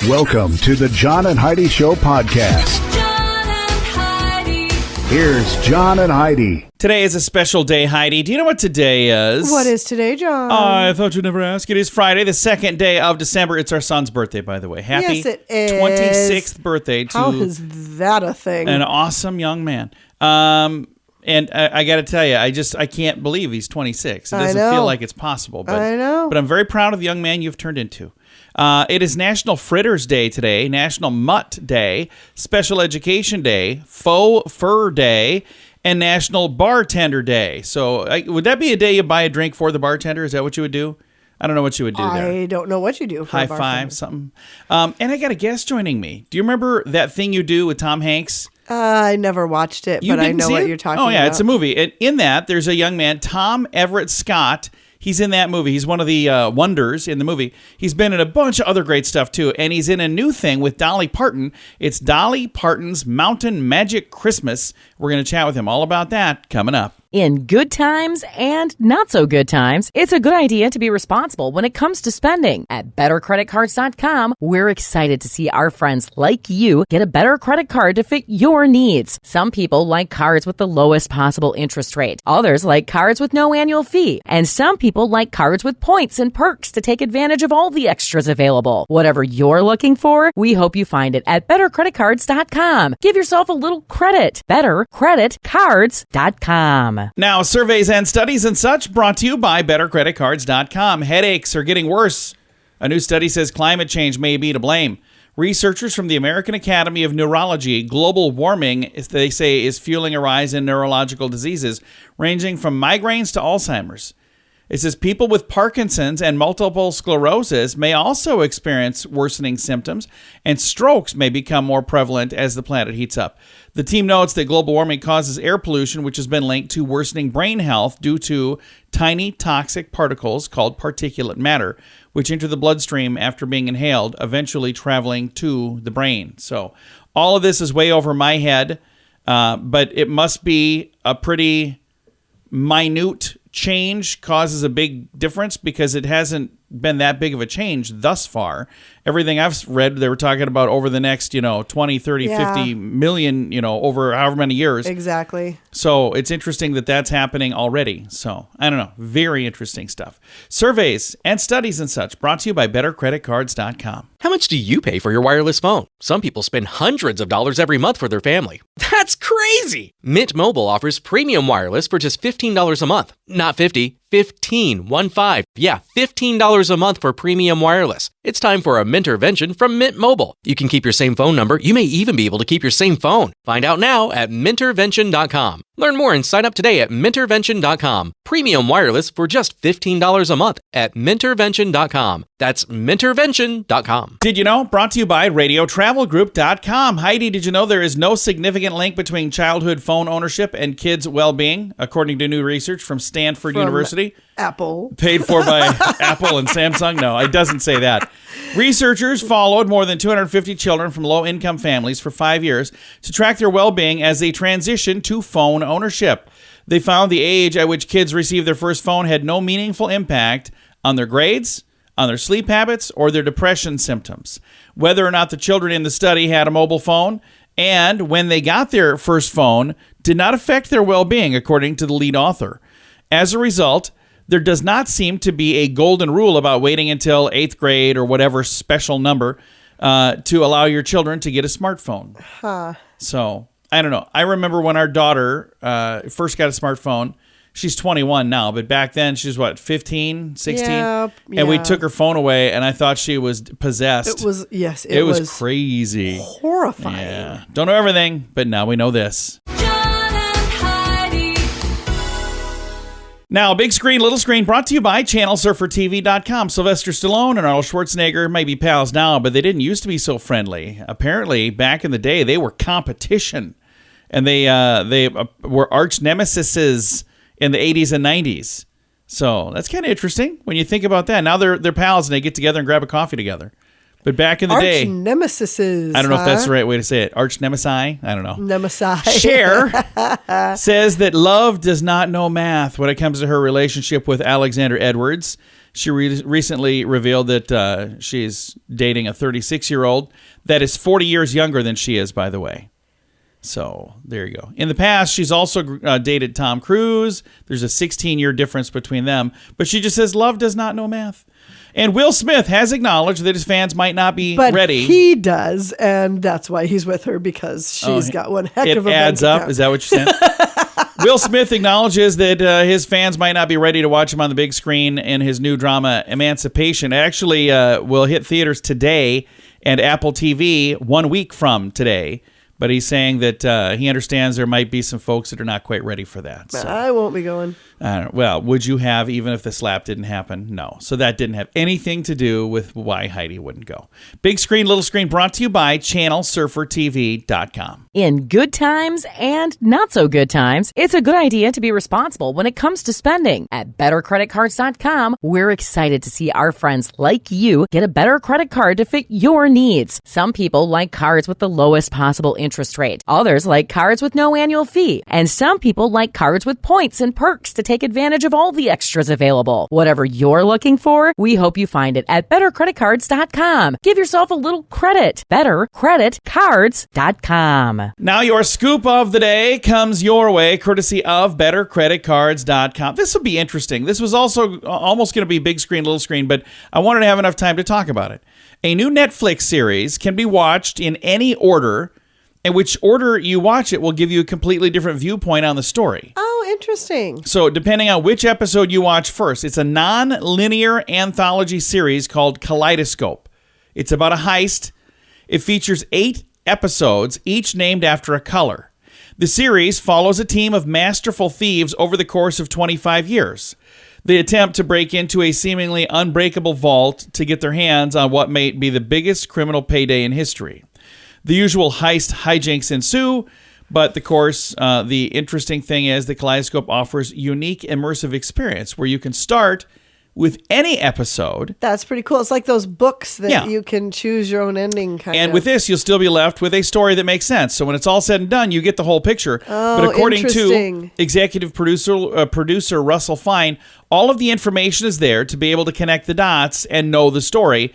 Welcome to the John and Heidi Show podcast. John and Heidi. Here's John and Heidi. Today is a special day, Heidi. Do you know what today is? What is today, John? I thought you'd never ask. It is Friday, the second day of December. It's our son's birthday, by the way. Happy Yes, it is. 26th birthday to How is that a thing? an awesome young man. And I got to tell you, I can't believe he's 26. It I doesn't know. feel like it's possible. But, I know. But I'm very proud of the young man you've turned into. It is National Fritters Day today, National Mutt Day, Special Education Day, Faux Fur Day, and National Bartender Day. So would that be a day you buy a drink for the bartender? Is that what you would do? I don't know what you would do there. I don't know what you do. For High a bartender. five, something. And I got a guest joining me. Do you remember that thing you do with Tom Hanks? I never watched it, You but I didn't know see what it? you're talking about. Oh, yeah, it's a movie. And in that, there's a young man, Tom Everett Scott. He's in that movie. He's one of the wonders in the movie. He's been in a bunch of other great stuff, too. And he's in a new thing with Dolly Parton. It's Dolly Partons' Mountain Magic Christmas. We're going to chat with him all about that coming up. In good times and not so good times, it's a good idea to be responsible when it comes to spending. At BetterCreditCards.com, we're excited to see our friends like you get a better credit card to fit your needs. Some people like cards with the lowest possible interest rate. Others like cards with no annual fee. And some people like cards with points and perks to take advantage of all the extras available. Whatever you're looking for, we hope you find it at BetterCreditCards.com. Give yourself a little credit. BetterCreditCards.com. Now, surveys and studies and such brought to you by BetterCreditCards.com. Headaches are getting worse. A new study says climate change may be to blame. Researchers from the American Academy of Neurology, global warming, they say, is fueling a rise in neurological diseases, ranging from migraines to Alzheimer's. It says people with Parkinson's and multiple sclerosis may also experience worsening symptoms, and strokes may become more prevalent as the planet heats up. The team notes that global warming causes air pollution, which has been linked to worsening brain health due to tiny toxic particles called particulate matter, which enter the bloodstream after being inhaled, eventually traveling to the brain. So all of this is way over my head, but it must be a pretty minute change, causes a big difference because it hasn't been that big of a change thus far. Everything I've read, they were talking about over the next, 20, 30, 50 million, over however many years. Exactly. So it's interesting that that's happening already. So I don't know. Very interesting stuff. Surveys and studies and such brought to you by BetterCreditCards.com. How much do you pay for your wireless phone? Some people spend hundreds of dollars every month for their family. That's crazy! Mint Mobile offers premium wireless for just $15 a month. Not 50, 15, 1-5. Yeah, $15 a month for premium wireless. It's time for a Mintervention from Mint Mobile. You can keep your same phone number. You may even be able to keep your same phone. Find out now at Mintervention.com. Learn more and sign up today at Mintervention.com. Premium wireless for just $15 a month at Mintervention.com. That's Mintervention.com. Did you know? Brought to you by RadioTravelGroup.com. Heidi, did you know there is no significant link between childhood phone ownership and kids' well-being, according to new research from Stanford University? Apple. Paid for by Apple and Samsung? No, it doesn't say that. Researchers followed more than 250 children from low-income families for 5 years to track their well-being as they transitioned to phone ownership. They found the age at which kids received their first phone had no meaningful impact on their grades, on their sleep habits, or their depression symptoms. Whether or not the children in the study had a mobile phone and when they got their first phone did not affect their well-being, according to the lead author. As a result, there does not seem to be a golden rule about waiting until 8th grade or whatever special number to allow your children to get a smartphone. So, I don't know. I remember when our daughter first got a smartphone. She's 21 now, but back then she was, 15, 16? Yeah. And we took her phone away, and I thought she was possessed. It was, yes. It was crazy. Horrifying. Yeah. Don't know everything, but now we know this. John and Heidi. Now, big screen, little screen, brought to you by ChannelSurferTV.com. Sylvester Stallone and Arnold Schwarzenegger may be pals now, but they didn't used to be so friendly. Apparently, back in the day, they were competition, and they were arch nemesises in the 80s and 90s. So that's kind of interesting when you think about that. Now they're pals and they get together and grab a coffee together. But back in the day, Arch nemesises. I don't know if that's the right way to say it. Arch nemesi? I don't know. Nemesi. Cher says that love does not know math when it comes to her relationship with Alexander Edwards. She recently revealed that she's dating a 36-year-old that is 40 years younger than she is, by the way. So there you go. In the past, she's also dated Tom Cruise. There's a 16-year difference between them. But she just says love does not know math. And Will Smith has acknowledged that his fans might not be ready. But he does, and that's why he's with her, because she's got one heck of a It adds bank up. account. Is that what you're saying? Will Smith acknowledges that his fans might not be ready to watch him on the big screen in his new drama, Emancipation. It actually will hit theaters today and Apple TV 1 week from today. But he's saying that he understands there might be some folks that are not quite ready for that. So. I won't be going. Well, would you have, even if the slap didn't happen? No. So that didn't have anything to do with why Heidi wouldn't go. Big Screen, Little Screen brought to you by ChannelSurferTV.com. In good times and not so good times, it's a good idea to be responsible when it comes to spending. At BetterCreditCards.com, we're excited to see our friends like you get a better credit card to fit your needs. Some people like cards with the lowest possible interest rate. Others like cards with no annual fee. And some people like cards with points and perks to take advantage of all the extras available. Whatever you're looking for, we hope you find it at BetterCreditCards.com. Give yourself a little credit. BetterCreditCards.com. Now your scoop of the day comes your way, courtesy of BetterCreditCards.com. This will be interesting. This was also almost going to be big screen, little screen, but I wanted to have enough time to talk about it. A new Netflix series can be watched in any order, and which order you watch it will give you a completely different viewpoint on the story. Oh, interesting. So depending on which episode you watch first, it's a non-linear anthology series called Kaleidoscope. It's about a heist. It features 8 episodes, each named after a color. The series follows a team of masterful thieves over the course of 25 years. They attempt to break into a seemingly unbreakable vault to get their hands on what may be the biggest criminal payday in history. The usual heist hijinks ensue, but of course, the interesting thing is the Kaleidoscope offers unique immersive experience where you can start with any episode. That's pretty cool. It's like those books that Yeah. you can choose your own ending kind of. And with this, you'll still be left with a story that makes sense. So when it's all said and done, you get the whole picture. Oh, but according to interesting. executive producer Russell Fine, all of the information is there to be able to connect the dots and know the story.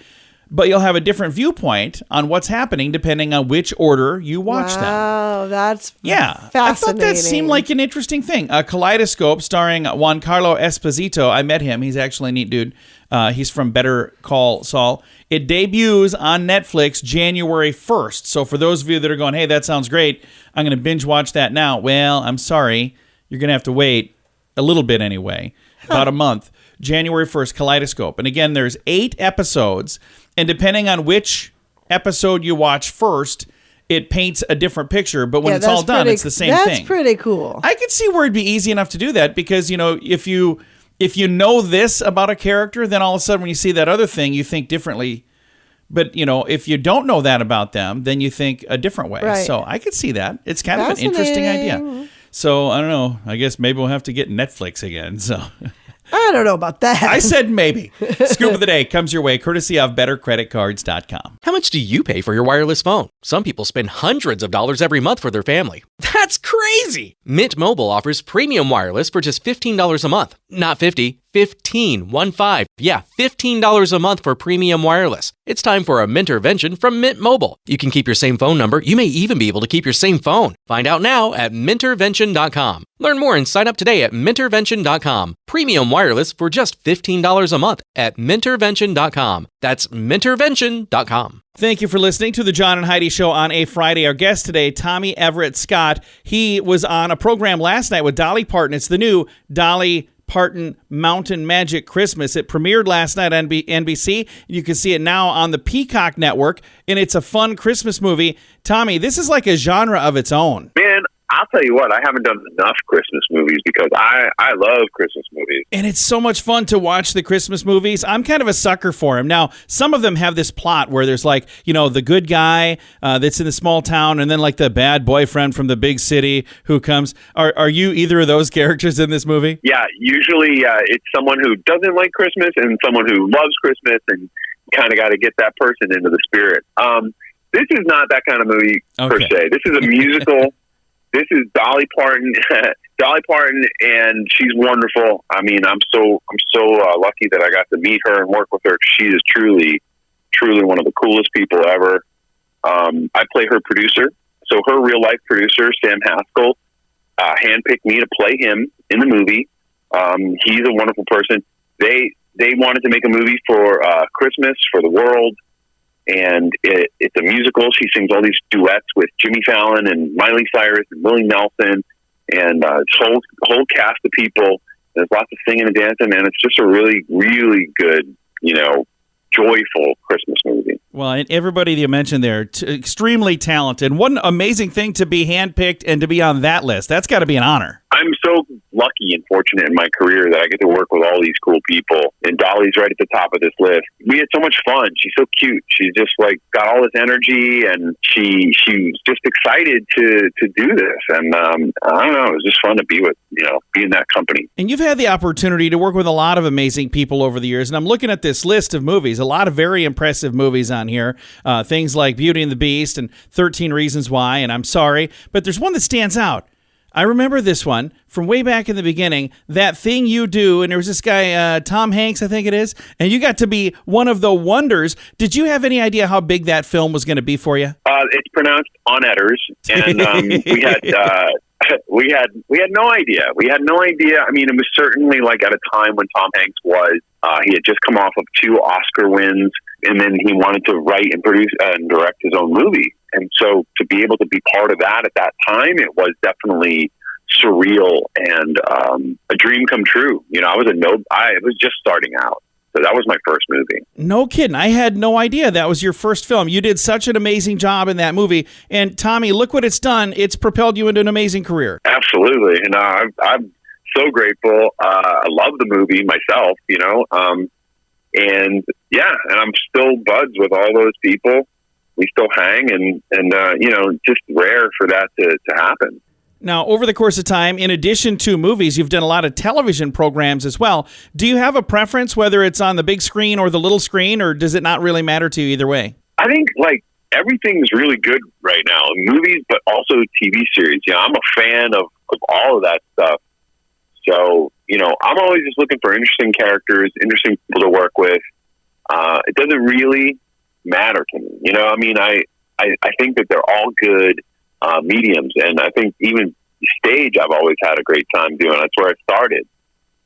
But you'll have a different viewpoint on what's happening depending on which order you watch them. Wow, that's Yeah, fascinating. I thought that seemed like an interesting thing. A Kaleidoscope starring Giancarlo Esposito. I met him. He's actually a neat dude. He's from Better Call Saul. It debuts on Netflix January 1st. So for those of you that are going, hey, that sounds great, I'm going to binge watch that now. Well, I'm sorry. You're going to have to wait a little bit anyway, about a month. January 1st, Kaleidoscope. And again, there's 8 episodes. And depending on which episode you watch first, it paints a different picture. But when it's all done, it's the same thing. That's pretty cool. I could see where it'd be easy enough to do that because, you know, if you know this about a character, then all of a sudden when you see that other thing, you think differently. But, you know, if you don't know that about them, then you think a different way. Right. So I could see that. It's kind of an interesting idea. So I don't know. I guess maybe we'll have to get Netflix again. So I don't know about that. I said maybe. Scoop of the day comes your way courtesy of BetterCreditCards.com. How much do you pay for your wireless phone? Some people spend hundreds of dollars every month for their family. That's crazy! Mint Mobile offers premium wireless for just $15 a month. Not 50, 15, 1-5. Yeah, $15 a month for premium wireless. It's time for a Mintervention from Mint Mobile. You can keep your same phone number. You may even be able to keep your same phone. Find out now at Mintervention.com. Learn more and sign up today at Mintervention.com. Premium wireless for just $15 a month at Mintervention.com. That's Mintervention.com. Thank you for listening to the John and Heidi Show on a Friday. Our guest today, Tommy Everett Scott. He was on a program last night with Dolly Partons. It's the new Dolly Parton Mountain Magic Christmas. It premiered last night on NBC. You can see it now on the Peacock Network, and it's a fun Christmas movie. Tommy, this is like a genre of its own. Man, I'll tell you what, I haven't done enough Christmas movies because I love Christmas movies. And it's so much fun to watch the Christmas movies. I'm kind of a sucker for them. Now, some of them have this plot where there's like, you know, the good guy that's in the small town and then like the bad boyfriend from the big city who comes. Are you either of those characters in this movie? Yeah, usually it's someone who doesn't like Christmas and someone who loves Christmas, and kind of got to get that person into the spirit. This is not that kind of movie per se. This is a musical. this is Dolly Parton. Dolly Parton, and she's wonderful. I mean, I'm so lucky that I got to meet her and work with her. She is truly one of the coolest people ever. I play her producer, so her real life producer, Sam Haskell, handpicked me to play him in the movie. He's a wonderful person. They wanted to make a movie for Christmas for the world, and it's a musical. She sings all these duets with Jimmy Fallon and Miley Cyrus and Willie Nelson, and this whole cast of people. There's lots of singing and dancing, and it's just a really, really good, joyful Christmas movie. Well, and everybody that you mentioned there, extremely talented. What an amazing thing to be handpicked and to be on that list. That's got to be an honor. I'm so lucky and fortunate in my career that I get to work with all these cool people. And Dolly's right at the top of this list. We had so much fun. She's so cute. She's just got all this energy, and she's just excited to do this. And I don't know, it was just fun to be with, be in that company. And you've had the opportunity to work with a lot of amazing people over the years. And I'm looking at this list of movies, a lot of very impressive movies on here. Things like Beauty and the Beast and 13 Reasons Why, and I'm Sorry. But there's one that stands out. I remember this one from way back in the beginning, That Thing You Do, and there was this guy, Tom Hanks, I think it is, and you got to be one of the wonders. Did you have any idea how big that film was going to be for you? It's pronounced on-etters, and we had no idea. We had no idea. I mean, it was certainly at a time when Tom Hanks he had just come off of 2 Oscar wins, and then he wanted to write and produce and direct his own movie. And so to be able to be part of that at that time, it was definitely surreal and a dream come true. I was just starting out. So that was my first movie. No kidding. I had no idea that was your first film. You did such an amazing job in that movie. And Tommy, look what it's done. It's propelled you into an amazing career. Absolutely. And I'm so grateful. I love the movie myself, and I'm still buds with all those people. We still hang, and just rare for that to happen. Now, over the course of time, in addition to movies, you've done a lot of television programs as well. Do you have a preference, whether it's on the big screen or the little screen, or does it not really matter to you either way? I think, everything's really good right now. Movies, but also TV series. I'm a fan of all of that stuff. So, I'm always just looking for interesting characters, interesting people to work with. It doesn't really matter to me. I think that they're all good mediums, and I think even stage I've always had a great time doing. That's where I started.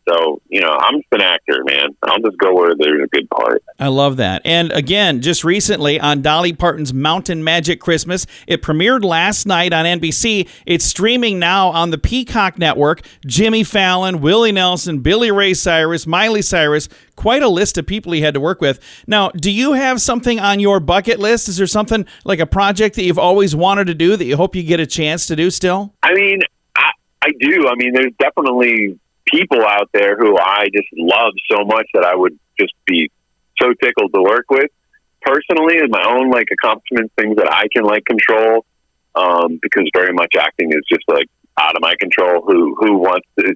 So, I'm just an actor, man. I'll just go where there's a good part. I love that. And again, just recently on Dolly Parton's Mountain Magic Christmas, it premiered last night on NBC. It's streaming now on the Peacock Network. Jimmy Fallon, Willie Nelson, Billy Ray Cyrus, Miley Cyrus, quite a list of people he had to work with. Now, do you have something on your bucket list? Is there something like a project that you've always wanted to do that you hope you get a chance to do still? I mean, I do. I mean, there's definitely people out there who I just love so much that I would just be so tickled to work with. Personally, in my own accomplishments, things that I can control, because very much acting is just out of my control. Who wants to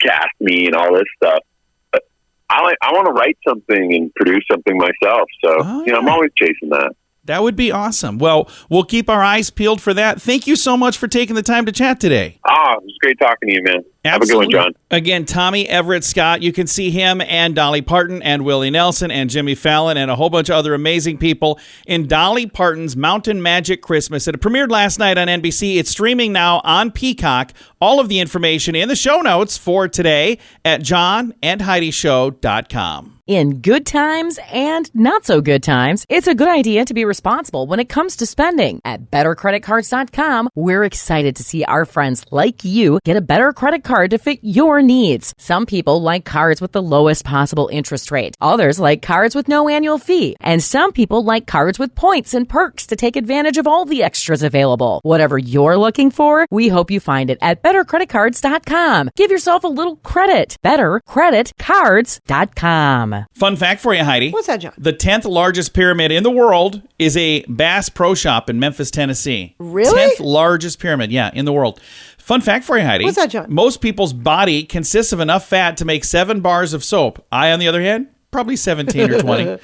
cast me and all this stuff? But I want to write something and produce something myself. So I'm always chasing that. That would be awesome. Well, we'll keep our eyes peeled for that. Thank you so much for taking the time to chat today. It was great talking to you, man. Absolutely. Have a good one, John. Again, Tommy Everett Scott. You can see him and Dolly Parton and Willie Nelson and Jimmy Fallon and a whole bunch of other amazing people in Dolly Parton's Mountain Magic Christmas. It premiered last night on NBC. It's streaming now on Peacock. All of the information in the show notes for today at johnandheidishow.com. In good times and not so good times, it's a good idea to be responsible when it comes to spending. At bettercreditcards.com, we're excited to see our friends like you get a better credit card to fit your needs. Some people like cards with the lowest possible interest rate. Others like cards with no annual fee. And some people like cards with points and perks to take advantage of all the extras available. Whatever you're looking for, we hope you find it at bettercreditcards.com. Give yourself a little credit. Bettercreditcards.com. Fun fact for you, Heidi. What's that, John? The 10th largest pyramid in the world is a Bass Pro Shop in Memphis, Tennessee. Really? 10th largest pyramid, in the world. Fun fact for you, Heidi. What's that, John? Most people's body consists of enough fat to make 7 bars of soap. I, on the other hand, probably 17 or 20.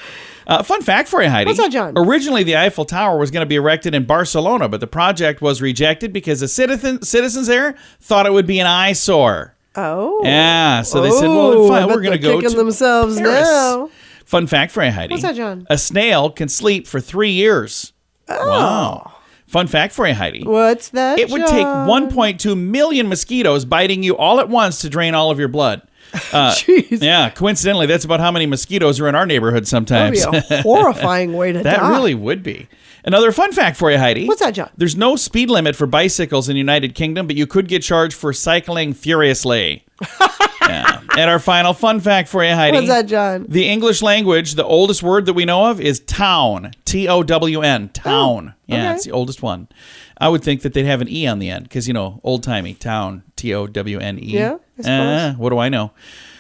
Fun fact for you, Heidi. What's that, John? Originally, the Eiffel Tower was going to be erected in Barcelona, but the project was rejected because the citizens there thought it would be an eyesore. Oh. Yeah, so they said, well, fine, we're going to go kicking to themselves Paris. now. Fun fact for you, Heidi. What's that, John? A snail can sleep for 3 years. Oh. Wow. Fun fact for you, Heidi. What's that, It would take 1.2 million mosquitoes biting you all at once to drain all of your blood. Jeez. Yeah, coincidentally, that's about how many mosquitoes are in our neighborhood sometimes. That'd be a horrifying way to That die. really would be. Another fun fact for you, Heidi. What's that, John? There's no speed limit for bicycles in the United Kingdom, but you could get charged for cycling furiously. Yeah. And our final fun fact for you, Heidi. What's that, John? The English language, the oldest word that we know of is town. T-O-W-N. Town. Yeah, okay. it's the oldest one. I would think that they'd have an E on the end because, old-timey. Town. T-O-W-N-E. Yeah, I suppose. What do I know?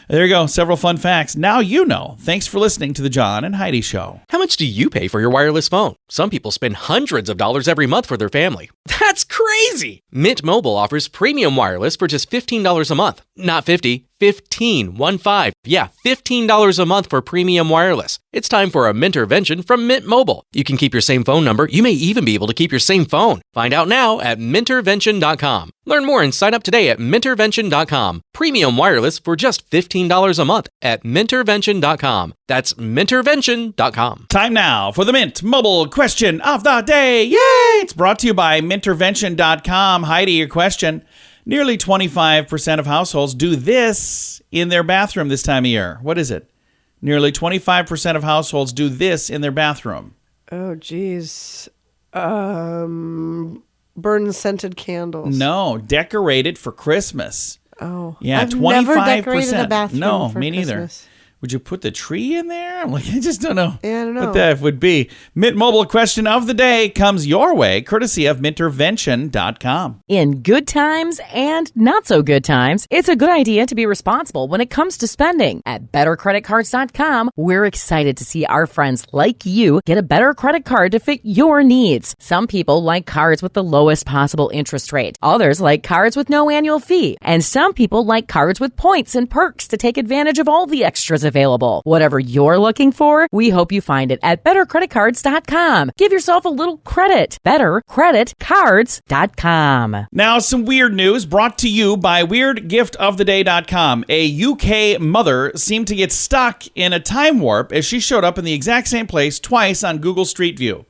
There you go. Several fun facts. Now you know. Thanks for listening to the John and Heidi Show. How much do you pay for your wireless phone? Some people spend hundreds of dollars every month for their family. That's crazy! Mint Mobile offers premium wireless for just $15 a month. Not 50, 15, 1-5. Yeah, $15 a month for premium wireless. It's time for a Mintervention from Mint Mobile. You can keep your same phone number. You may even be able to keep your same phone. Find out now at Mintervention.com. Learn more and sign up today at Mintervention.com. Premium wireless for just $15 a month at Mintervention.com. That's Mintervention.com. Time now for the Mint Mobile question of the day. Yay! It's brought to you by Mintervention.com. Heidi, your question. Nearly 25% of households do this in their bathroom this time of year. What is it? Nearly 25% of households do this in their bathroom. Oh, geez. Burn scented candles. No, decorate it for Christmas. Oh. Yeah, I've 25%. never decorated a bathroom No, for me neither. Christmas. Would you put the tree in there? I'm like, I just don't know, Yeah, I don't know. what that would be. Mint Mobile question of the day comes your way, courtesy of Mintervention.com. In good times and not so good times, it's a good idea to be responsible when it comes to spending. At BetterCreditCards.com, we're excited to see our friends like you get a better credit card to fit your needs. Some people like cards with the lowest possible interest rate. Others like cards with no annual fee. And some people like cards with points and perks to take advantage of all the extras available. Whatever you're looking for, we hope you find it at BetterCreditCards.com. Give yourself a little credit. BetterCreditCards.com. Now, some weird news brought to you by WeirdGiftOfTheDay.com. A UK mother seemed to get stuck in a time warp as she showed up in the exact same place twice on Google Street View.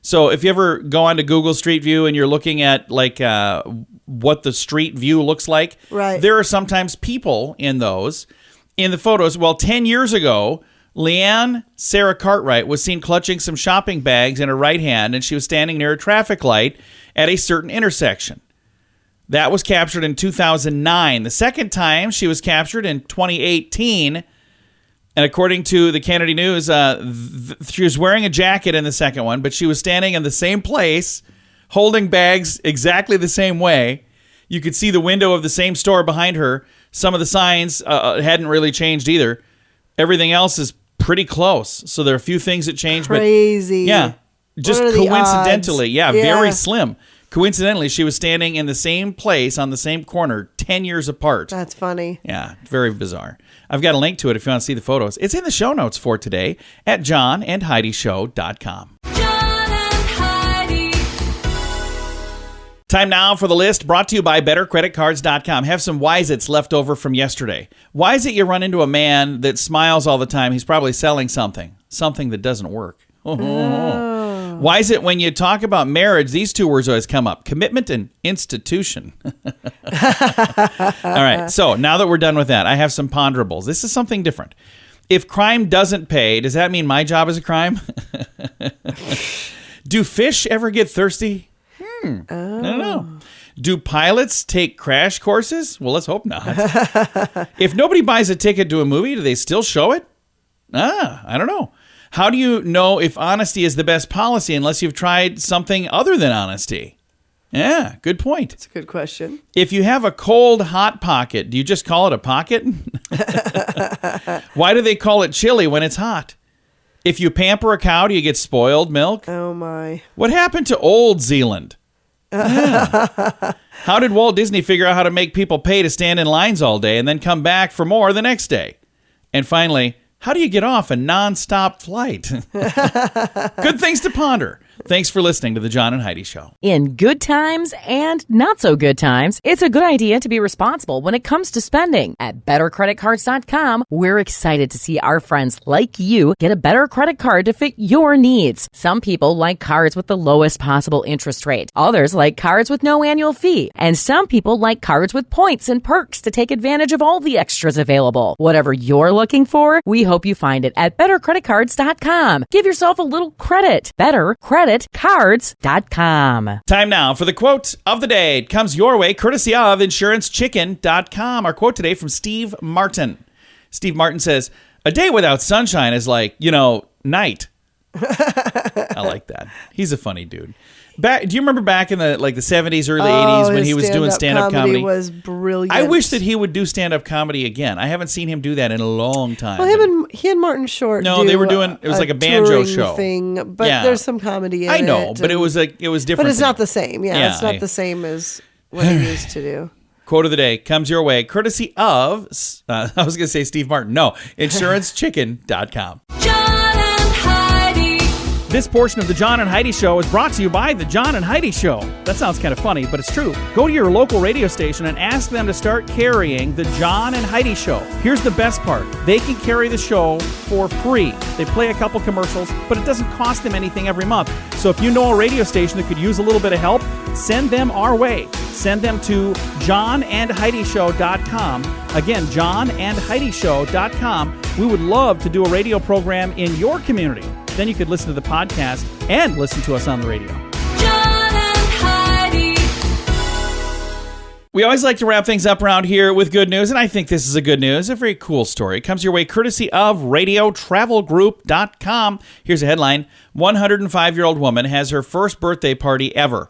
So if you ever go onto Google Street View and you're looking at what the street view looks like, Right. there are sometimes people in those. In the photos, 10 years ago, Leanne Sarah Cartwright was seen clutching some shopping bags in her right hand, and she was standing near a traffic light at a certain intersection. That was captured in 2009. The second time she was captured in 2018, and according to the Kennedy News, she was wearing a jacket in the second one, but she was standing in the same place, holding bags exactly the same way. You could see the window of the same store behind her. Some of the signs hadn't really changed either. Everything else is pretty close. So there are a few things that changed. Crazy. But yeah, just What are the coincidentally. odds? Yeah, Yeah. very slim. Coincidentally, she was standing in the same place on the same corner 10 years apart. That's funny. Yeah, very bizarre. I've got a link to it if you want to see the photos. It's in the show notes for today at johnandheidishow.com. John and Heidi. Time now for the list brought to you by BetterCreditCards.com. Have some Wise-Its left over from yesterday. Why is it you run into a man that smiles all the time? He's probably selling something that doesn't work. Why is it when you talk about marriage, these two words always come up? Commitment and institution. All right, so now that we're done with that, I have some ponderables. This is something different. If crime doesn't pay, does that mean my job is a crime? Do fish ever get thirsty? I don't know. Do pilots take crash courses? Well, let's hope not. If nobody buys a ticket to a movie, do they still show it? I don't know. How do you know if honesty is the best policy unless you've tried something other than honesty? Yeah, good point. That's a good question. If you have a cold, hot pocket, do you just call it a pocket? Why do they call it chili when it's hot? If you pamper a cow, do you get spoiled milk? Oh, my. What happened to Old Zealand? Yeah. How did Walt Disney figure out how to make people pay to stand in lines all day and then come back for more the next day? And finally, How do you get off a nonstop flight? Good things to ponder. Thanks for listening to The John and Heidi Show. In good times and not so good times, it's a good idea to be responsible when it comes to spending. At bettercreditcards.com, we're excited to see our friends like you get a better credit card to fit your needs. Some people like cards with the lowest possible interest rate. Others like cards with no annual fee. And some people like cards with points and perks to take advantage of all the extras available. Whatever you're looking for, we hope you find it at bettercreditcards.com. Give yourself a little credit. Bettercreditcards.com. Time now for the quote of the day. It comes your way courtesy of insurancechicken.com. Our quote today from Steve Martin. Steve Martin says, "A day without sunshine is like, night." I like that. He's a funny dude. Do you remember back in the 70s, early 80s when he was doing stand-up comedy? Was brilliant. I wish that he would do stand-up comedy again. I haven't seen him do that in a long time. Well, he and Martin Short. No, they were doing. It was like a banjo touring show thing, but there's some comedy in it. I know, but it was different. But it's not the same. Yeah, it's not the same as what he used to do. Quote of the day comes your way courtesy of I was going to say Steve Martin. No, insurancechicken.com. John and Heidi. This portion of the John and Heidi Show is brought to you by the John and Heidi Show. That sounds kind of funny, but it's true. Go to your local radio station and ask them to start carrying the John and Heidi Show. Here's the best part. They can carry the show for free. They play a couple commercials, but it doesn't cost them anything every month. So if you know a radio station that could use a little bit of help, send them our way. Send them to johnandheidishow.com. Again, johnandheidishow.com. We would love to do a radio program in your community. Then you could listen to the podcast and listen to us on the radio. John and Heidi. We always like to wrap things up around here with good news, and I think this is a good news, a very cool story. It comes your way courtesy of radiotravelgroup.com. Here's a headline. 105-year-old woman has her first birthday party ever,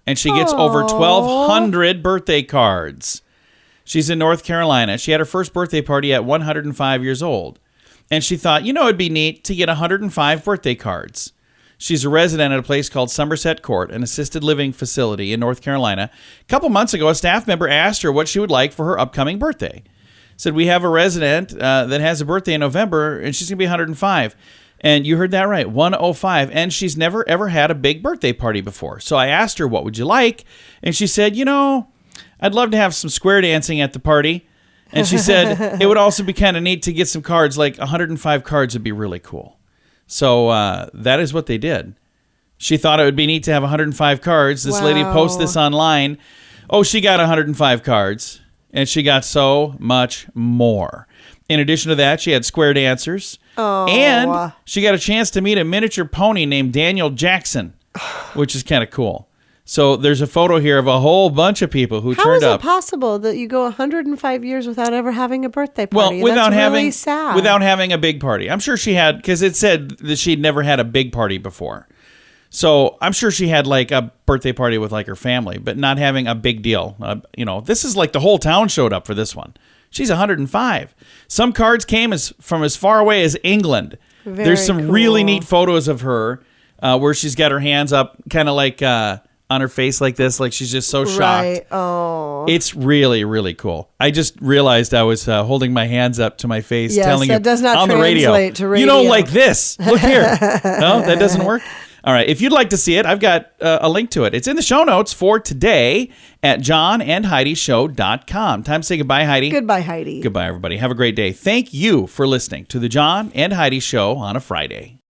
and she gets over 1,200 birthday cards. She's in North Carolina. She had her first birthday party at 105 years old. And she thought, it'd be neat to get 105 birthday cards. She's a resident at a place called Somerset Court, an assisted living facility in North Carolina. A couple months ago, a staff member asked her what she would like for her upcoming birthday. Said, we have a resident that has a birthday in November, and she's going to be 105. And you heard that right, 105. And she's never, ever had a big birthday party before. So I asked her, what would you like? And she said, I'd love to have some square dancing at the party. And she said it would also be kind of neat to get some cards, like 105 cards would be really cool. So that is what they did. She thought it would be neat to have 105 cards. This lady posted this online. Oh, she got 105 cards, and she got so much more. In addition to that, she had square dancers. Oh. And she got a chance to meet a miniature pony named Daniel Jackson, which is kind of cool. So there's a photo here of a whole bunch of people who turned up. How is it possible that you go 105 years without ever having a birthday party? Well, without really sad. Without having a big party. I'm sure she had, because it said that she'd never had a big party before. So I'm sure she had like a birthday party with like her family, but not having a big deal. This is like the whole town showed up for this one. She's 105. Some cards came from as far away as England. There's some really neat photos of her where she's got her hands up, kind of like on her face like this, like she's just so shocked. Right. Oh. It's really, really cool. I just realized I was holding my hands up to my face, telling you does not on the radio. To radio. Like this. Look here. No, that doesn't work. All right. If you'd like to see it, I've got a link to it. It's in the show notes for today at johnandheidishow.com. Time to say goodbye, Heidi. Goodbye, Heidi. Goodbye, everybody. Have a great day. Thank you for listening to the John and Heidi Show on a Friday.